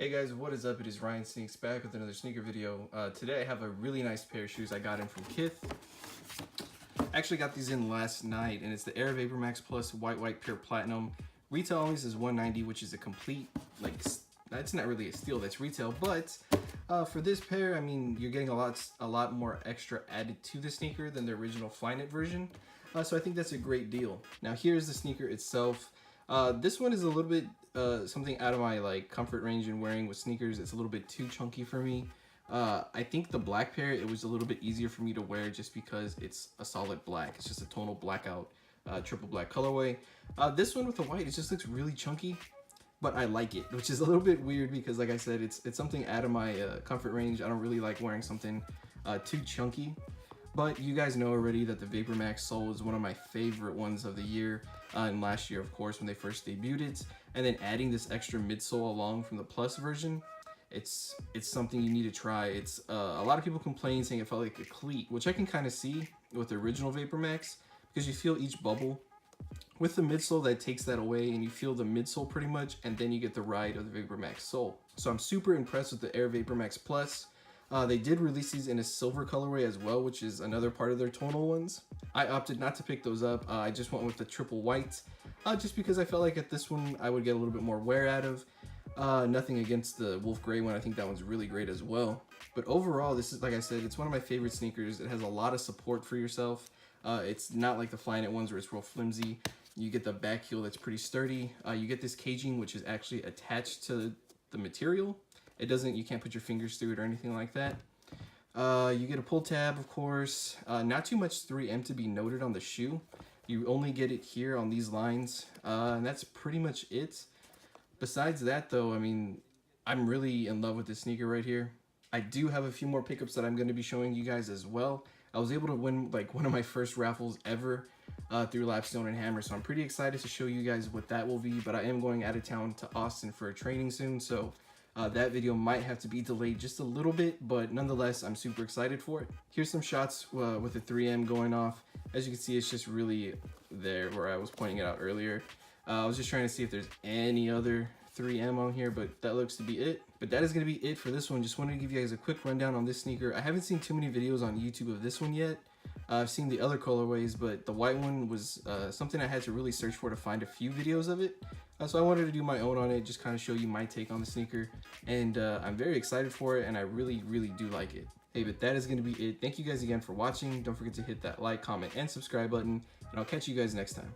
Hey guys, what is up? It is Ryan Sneaks back with another sneaker video. Today I have a really nice pair of shoes I got in from Kith. I actually got these in last night, and it's the Air Vapormax Plus White Pure Platinum. Retail only is $190, which is a complete, like, that's not really a steal, that's retail, but for this pair, I mean, you're getting a lot more extra added to the sneaker than the original Flyknit version. So I think that's a great deal. Now here's the sneaker itself. This one is a little bit something out of my comfort range in wearing with sneakers. It's a little bit too chunky for me. I think the black pair, it was a little bit easier for me to wear just because it's a solid black. It's just a tonal blackout, triple black colorway. This one with the white, it just looks really chunky, but I like it, which is a little bit weird because, like I said, it's something out of my comfort range. I don't really like wearing something too chunky. But you guys know already that the Vapormax sole is one of my favorite ones of the year, and last year, of course, when they first debuted it. And then adding this extra midsole along from the Plus version, it's something you need to try. It's a lot of people complain saying it felt like a cleat, which I can kind of see with the original Vapormax because you feel each bubble. With the midsole, that takes that away, and you feel the midsole pretty much, and then you get the ride of the Vapormax sole. So I'm super impressed with the Air Vapormax Plus. They did release these in a silver colorway as well, which is another part of their tonal ones. I opted not to pick those up. I just went with the triple white, just because I felt like at this one I would get a little bit more wear out of. Nothing against the wolf gray one. I think that one's really great as well. But overall, this is, like I said, it's one of my favorite sneakers. It has a lot of support for yourself. It's not like the Flyknit ones where it's real flimsy. You get the back heel that's pretty sturdy. You get this caging, which is actually attached to the material. It doesn't, you can't put your fingers through it or anything like that. You get a pull tab, of course. Not too much 3M to be noted on the shoe. You only get it here on these lines, and that's pretty much it. Besides that, though, I mean, I'm really in love with this sneaker right here. I do have a few more pickups that I'm going to be showing you guys as well. I was able to win like one of my first raffles ever through Lapstone and Hammer, so I'm pretty excited to show you guys what that will be. But I am going out of town to Austin for a training soon, so that video might have to be delayed just a little bit, but nonetheless, I'm super excited for it. Here's some shots with the 3M going off. As you can see, it's just really there where I was pointing it out earlier. I was just trying to see if there's any other 3M on here, but that looks to be it. But that is going to be it for this one. Just wanted to give you guys a quick rundown on this sneaker. I haven't seen too many videos on YouTube of this one yet. I've seen the other colorways, but the white one was something I had to really search for to find a few videos of it. So I wanted to do my own on it, just kind of show you my take on the sneaker. And I'm very excited for it, and I really, really do like it. Hey, but that is going to be it. Thank you guys again for watching. Don't forget to hit that like, comment, and subscribe button, and I'll catch you guys next time.